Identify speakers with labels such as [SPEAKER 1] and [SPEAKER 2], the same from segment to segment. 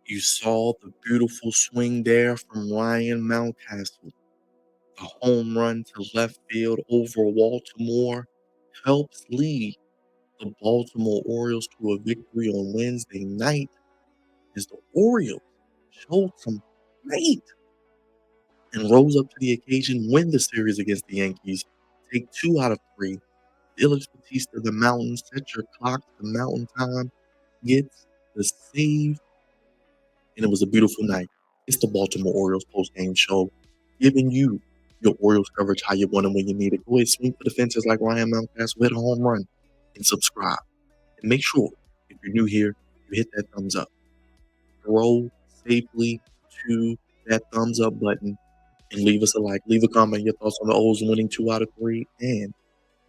[SPEAKER 1] You saw the beautiful swing there from Ryan Mountcastle. The home run to left field over Baltimore helps lead the Baltimore Orioles to a victory on Wednesday night as the Orioles showed some fight and rose up to the occasion, win the series against the Yankees, take 2 out of 3. Felix Bautista, the Mountain, set your clock to Mountain Time, gets the save, and it was a beautiful night. It's the Baltimore Orioles post-game show, giving you your Orioles coverage how you want them when you need it. Go ahead, swing for the fences like Ryan Mountcastle, hit a home run, and subscribe. And make sure, if you're new here, you hit that thumbs up. Throw safely to that thumbs up button and leave us a like. Leave a comment, your thoughts on the O's winning 2 out of 3 and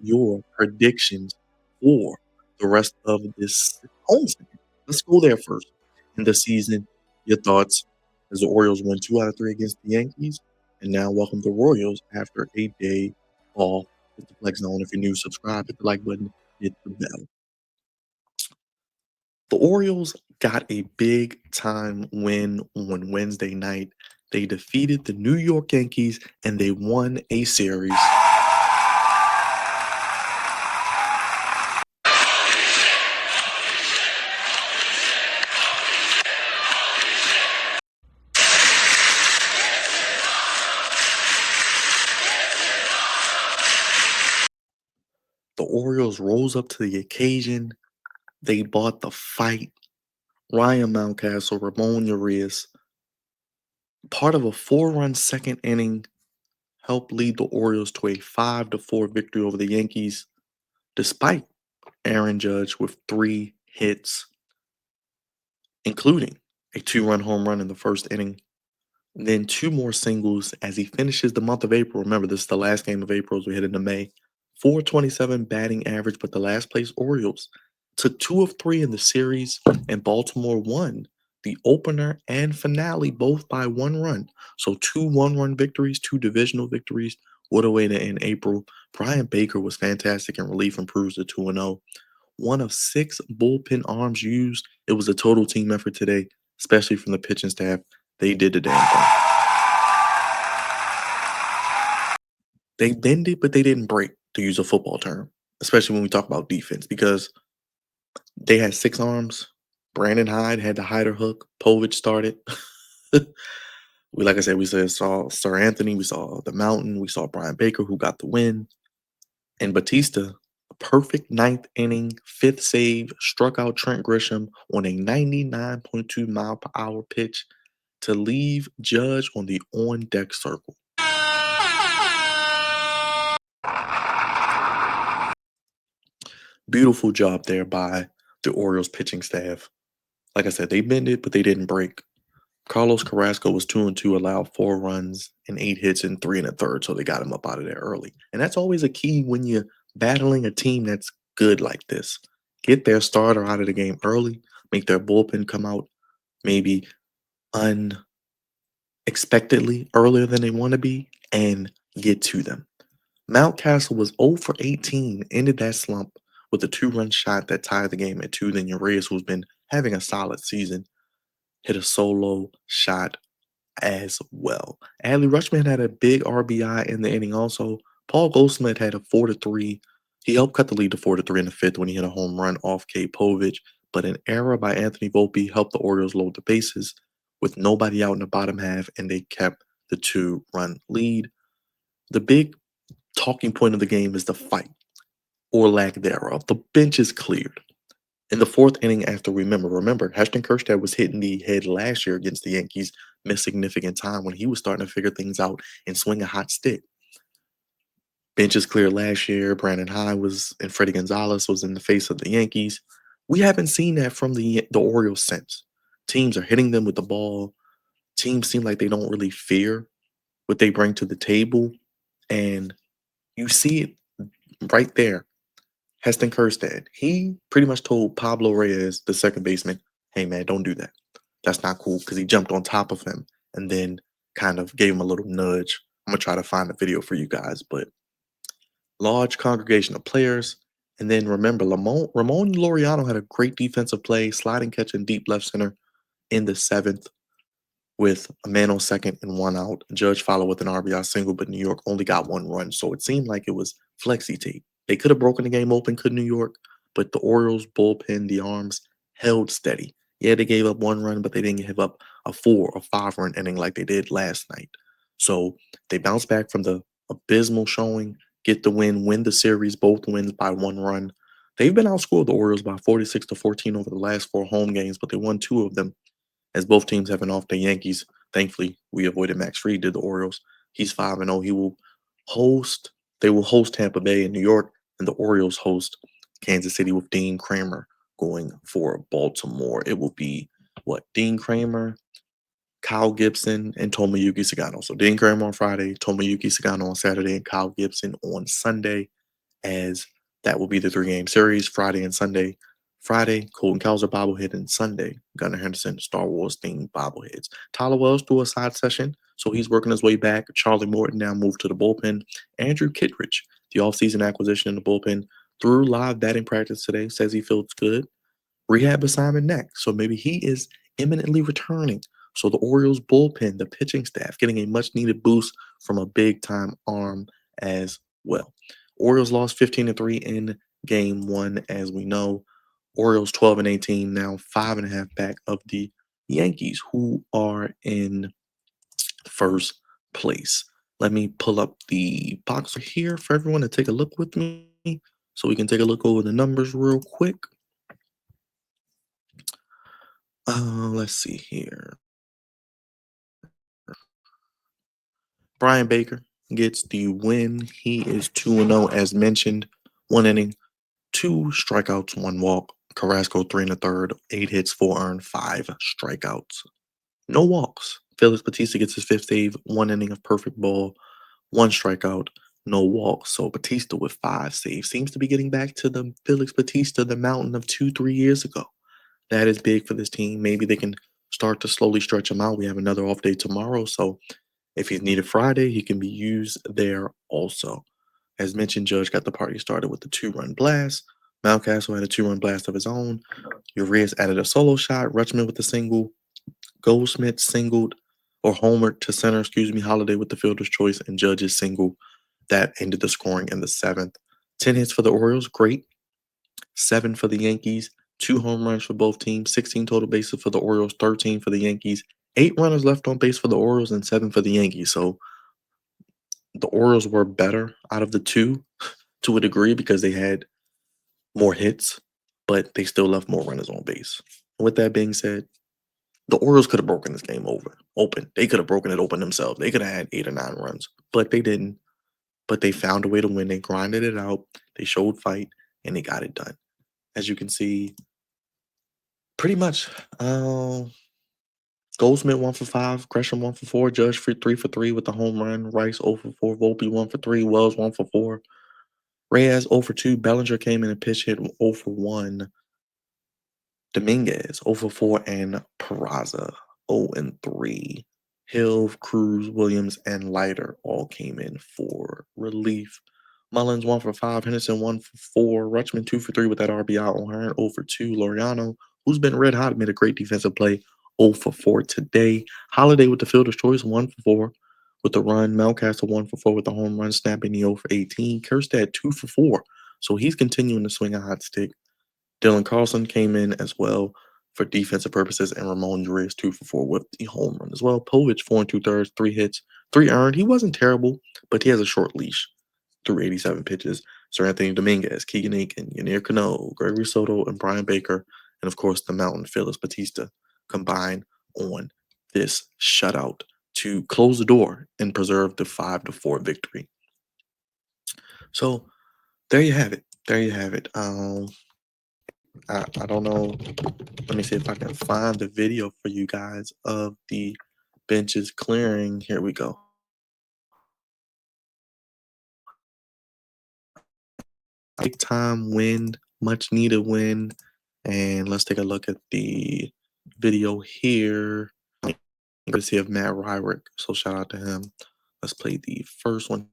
[SPEAKER 1] your predictions for the rest of this home season. Let's go there first. In the season, your thoughts as the Orioles win 2 out of 3 against the Yankees. And now, welcome to Royals after a day off. Hit the flex zone. If you're new, subscribe, hit the like button, hit the bell. The Orioles got a big time win on Wednesday night. They defeated the New York Yankees and they won a series. The Orioles rose up to the occasion. They bought the fight. Ryan Mountcastle, Ramon Urias, part of a 4-run second inning, helped lead the Orioles to a 5-4 victory over the Yankees, despite Aaron Judge with 3 hits, including a 2-run home run in the first inning, then 2 more singles as he finishes the month of April. Remember, this is the last game of April as we head into May. 427 batting average, but the last place Orioles took 2 of 3 in the series, and Baltimore won the opener and finale both by 1 run. So 2 one-run victories, 2 divisional victories. What a way to end April. Brian Baker was fantastic in relief, improves to 2-0. 1 of 6 bullpen arms used. It was a total team effort today, especially from the pitching staff. They did the damn thing. They bended, but they didn't break, to use a football term, especially when we talk about defense, because they had 6 arms. Brandon Hyde had the hider hook. Povich started. Like I said, we saw Sir Anthony, we saw the Mountain, we saw Brian Baker, who got the win, and Batista, a perfect ninth inning, 5th save, struck out Trent Grisham on a 99.2 mile per hour pitch to leave Judge on the on-deck circle. Beautiful job there by the Orioles pitching staff. Like I said, they bended, but they didn't break. Carlos Carrasco was 2-2, allowed 4 runs and 8 hits in 3 1/3, so they got him up out of there early. And that's always a key when you're battling a team that's good like this. Get their starter out of the game early, make their bullpen come out maybe unexpectedly earlier than they want to be, and get to them. Mountcastle was 0 for 18, ended that slump with a 2-run shot that tied the game at 2. Then Urias, who's been having a solid season, hit a solo shot as well. Adley Rutschman had a big RBI in the inning also. Paul Goldschmidt had a 4-3. He helped cut the lead to 4-3 in the 5th when he hit a home run off K. Povich, but an error by Anthony Volpe helped the Orioles load the bases with nobody out in the bottom half, and they kept the 2-run lead. The big talking point of the game is the fight, or lack thereof. The bench is cleared. In the 4th inning, after remember, Heston Kjerstad was hitting the head last year against the Yankees, missed significant time when he was starting to figure things out and swing a hot stick. Bench is clear last year. Brandon Hyde was and Freddie Gonzalez was in the face of the Yankees. We haven't seen that from the Orioles since. Teams are hitting them with the ball. Teams seem like they don't really fear what they bring to the table, and you see it right there. Heston Kjerstad, he pretty much told Pablo Reyes, the second baseman, hey man, don't do that. That's not cool, because he jumped on top of him and then kind of gave him a little nudge. I'm going to try to find a video for you guys, but large congregation of players. And then remember, Ramon Laureano had a great defensive play, sliding catch in deep left center. in the seventh with a man on second and one out. Judge followed with an RBI single, but New York only got one run. So it seemed like it was flexi tape. They could have broken the game open, could New York, but the Orioles bullpen, the arms held steady. Yeah, they gave up one run, but they didn't give up a 4 or 5 run inning like they did last night. So they bounced back from the abysmal showing, get the win, win the series, both wins by one run. They've been outscored the Orioles by 46-14 over the last 4 home games, but they won 2 of them as both teams have been off the Yankees. Thankfully, we avoided Max Fried, did the Orioles. He's 5-0. He will host, they will host Tampa Bay in New York, and the Orioles host Kansas City with Dean Kramer going for Baltimore. It will be what? Dean Kramer, Kyle Gibson, and Tomoyuki Sagano. So Dean Kramer on Friday, Tomoyuki Sagano on Saturday, and Kyle Gibson on Sunday, as that will be the 3 game series, Friday and Sunday. Friday, Colton Cowser bobblehead, and Sunday, Gunnar Henderson Star Wars themed bobbleheads. Tyler Wells threw a side session, so he's working his way back. Charlie Morton now moved to the bullpen. Andrew Kittredge, the offseason acquisition in the bullpen, through live batting practice today, says he feels good. Rehab assignment next, so maybe he is imminently returning. So the Orioles bullpen, the pitching staff, getting a much needed boost from a big time arm as well. Orioles lost 15-3 in game one, as we know. Orioles 12-18, now 5.5 back of the Yankees, who are in first place. Let me pull up the box here for everyone to take a look with me so we can take a look over the numbers real quick. Let's see here. Brian Baker gets the win. He is 2-0 as mentioned. 1 inning, 2 strikeouts, 1 walk. Carrasco 3 1/3, 8 hits, 4 earned, 5 strikeouts. No walks. Felix Batista gets his fifth save, 1 inning of perfect ball, 1 strikeout, no walks. So Batista with 5 saves seems to be getting back to the Felix Batista, the mountain of 2, 3 years ago. That is big for this team. Maybe they can start to slowly stretch him out. We have another off day tomorrow, so if he's needed Friday, he can be used there also. As mentioned, Judge got the party started with the 2 run blast. Mountcastle had a 2 run blast of his own. Urias added a solo shot. Rutschman with the single. Goldsmith singled or homered to center, Holiday with the fielder's choice, and Judge's single. That ended the scoring in the seventh. 10 hits for the Orioles, great. 7 for the Yankees. 2 home runs for both teams. 16 total bases for the Orioles, 13 for the Yankees. 8 runners left on base for the Orioles and 7 for the Yankees. So the Orioles were better out of the two to a degree because they had more hits, but they still left more runners on base. With that being said, the Orioles could have broken this game open. They could have broken it open themselves. They could have had 8 or 9 runs, but they didn't. But they found a way to win. They grinded it out. They showed fight, and they got it done. As you can see, pretty much, Goldsmith 1 for 5, Gresham 1 for 4, Judge for 3 for 3 with the home run, Rice 0 for 4, Volpe 1 for 3, Wells 1 for 4, Reyes 0 for 2, Bellinger came in and pitch hit 0 for 1, Dominguez 0 for 4, and Peraza 0 and 3. Hill, Cruz, Williams, and Leiter all came in for relief. Mullins 1 for 5, Henderson 1 for 4, Rutschman 2 for 3 with that RBI on Hearn 0 for 2, Laureano, who's been red hot, made a great defensive play 0 for 4 today. Holiday with the fielder's choice 1 for 4 with the run. Mountcastle 1 for 4 with the home run, snapping the 0 for 18. Kerstad 2 for 4, so he's continuing to swing a hot stick. Dylan Carlson came in as well for defensive purposes, and Ramon Urias 2 for 4 with the home run as well. Povich 4 2/3, 3 hits, 3 earned. He wasn't terrible, but he has a short leash through 87 pitches. Sir Anthony Dominguez, Keegan Aiken, Yanir Cano, Gregory Soto, and Brian Baker, and of course the Mountain Felix Batista combined on this shutout to close the door and preserve the 5-4 victory. So there you have it. There you have it. I don't know. Let me see if I can find the video for you guys of the benches clearing. Here we go. Big time win, much needed win. And let's take a look at the video here. Courtesy of Matt Ryrick. So shout out to him. Let's play the first one.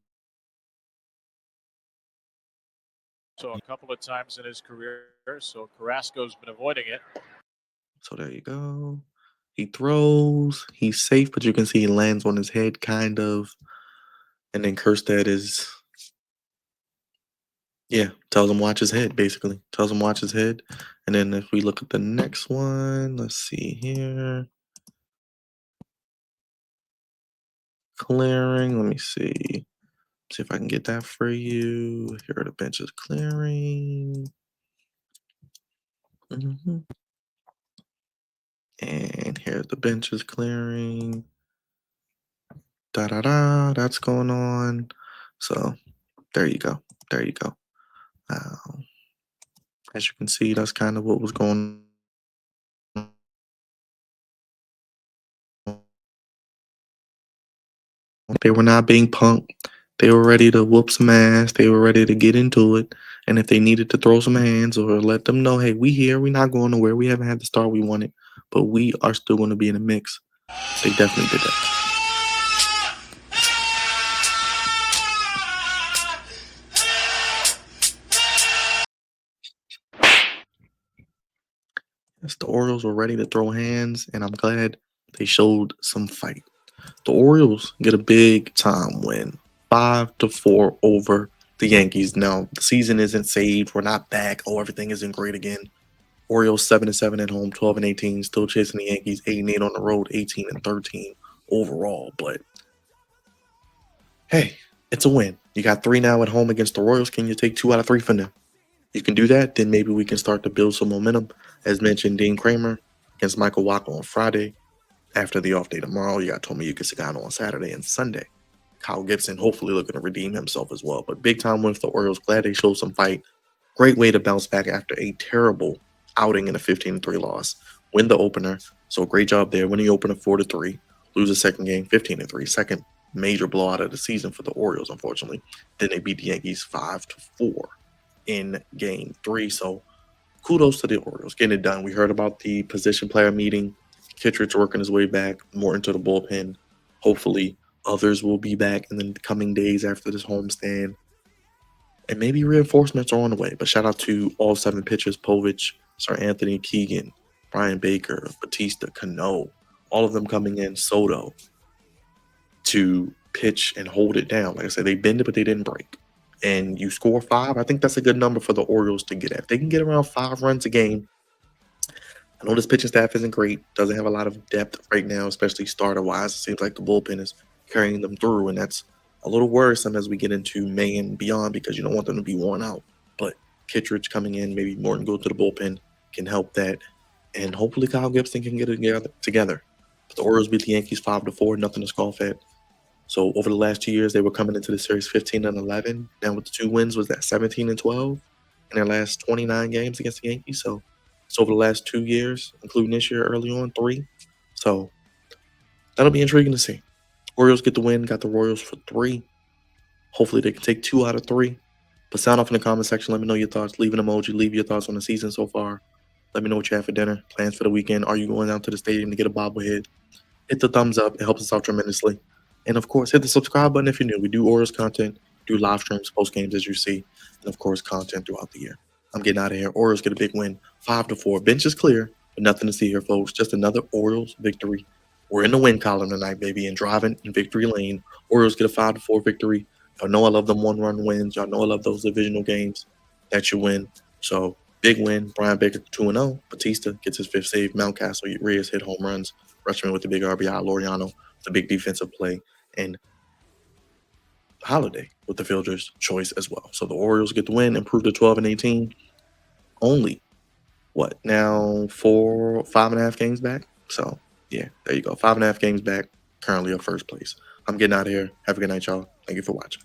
[SPEAKER 2] So a couple of times in his career. So Carrasco's been avoiding it.
[SPEAKER 1] So there you go. He throws. He's safe, but you can see he lands on his head, kind of. And then Kerstead is, yeah, tells him watch his head, basically. Tells him watch his head. And then if we look at the next one, let's see here. Clearing. Let me see. See if I can get that for you. Here are the benches clearing. And here's the benches clearing. Da da da. That's going on. So there you go. There you go. Uh, as you can see, that's kind of what was going on. They were not being punked. They were ready to whoop some ass. They were ready to get into it. And if they needed to throw some hands or let them know, hey, we here, we're not going nowhere. We haven't had the start we wanted, but we are still going to be in the mix. They definitely did that. Yes, the Orioles were ready to throw hands, and I'm glad they showed some fight. The Orioles get a big time win, 5-4 over the Yankees. Now the season isn't saved. We're not back. Oh, everything isn't great again. Orioles 7-7 at home, 12-18, still chasing the Yankees, 8-8 on the road, 18-13 overall. But hey, it's a win. You got 3 now at home against the Royals. Can you take 2 out of 3 from them? You can do that, then maybe we can start to build some momentum. As mentioned, Dean Kramer against Michael Wacha on Friday. After the off day tomorrow, you got Tomoyuki Sagano on Saturday and Sunday. Kyle Gibson hopefully looking to redeem himself as well. But big time win for the Orioles. Glad they showed some fight. Great way to bounce back after a terrible outing in a 15-3 loss. Win the opener. So great job there. Winning the opener 4-3. Lose the second game 15-3. Second major blowout of the season for the Orioles, unfortunately. Then they beat the Yankees 5-4 in game 3. So kudos to the Orioles getting it done. We heard about the position player meeting. Kittredge working his way back more into the bullpen. Hopefully, others will be back in the coming days after this homestand. And maybe reinforcements are on the way. But shout out to all 7 pitchers: Povich, Sir Anthony, Keegan, Brian Baker, Batista, Cano, all of them coming in, Soto, to pitch and hold it down. Like I said, they bend it, but they didn't break. And you score 5, I think that's a good number for the Orioles to get at. If they can get around 5 runs a game, I know this pitching staff isn't great, doesn't have a lot of depth right now, especially starter wise. It seems like the bullpen is carrying them through, and that's a little worrisome as we get into May and beyond because you don't want them to be worn out. But Kittredge coming in, maybe Morton go to the bullpen can help that, and hopefully Kyle Gibson can get it together. But the Orioles beat the Yankees 5-4, nothing to scoff at. So over the last 2 years, they were coming into the series 15-11. Now with the 2 wins, was that 17-12 in their last 29 games against the Yankees? So it's over the last 2 years, including this year early on 3. So that'll be intriguing to see. Orioles get the win, got the Royals for 3. Hopefully they can take 2 out of 3. But sound off in the comment section. Let me know your thoughts. Leave an emoji. Leave your thoughts on the season so far. Let me know what you have for dinner. Plans for the weekend. Are you going down to the stadium to get a bobblehead? Hit the thumbs up. It helps us out tremendously. And of course, hit the subscribe button if you're new. We do Orioles content, do live streams, post games as you see, and of course, content throughout the year. I'm getting out of here. Orioles get a big win, 5-4. Bench is clear, but nothing to see here, folks. Just another Orioles victory. We're in the win column tonight, baby, and driving in victory lane. Orioles get a 5-4 victory. Y'all know I love them 1-run wins. Y'all know I love those divisional games that you win. So big win. Brian Baker 2-0. Batista gets his 5th save. Mountcastle, Reyes hit home runs. Rutschman with the big RBI. Laureano the big defensive play, and Holiday with the fielder's choice as well. So the Orioles get the win, improve to 12-18. Only what now 5.5 games back. So yeah, there you go. 5.5 games back. Currently up first place. I'm getting out of here. Have a good night, y'all. Thank you for watching.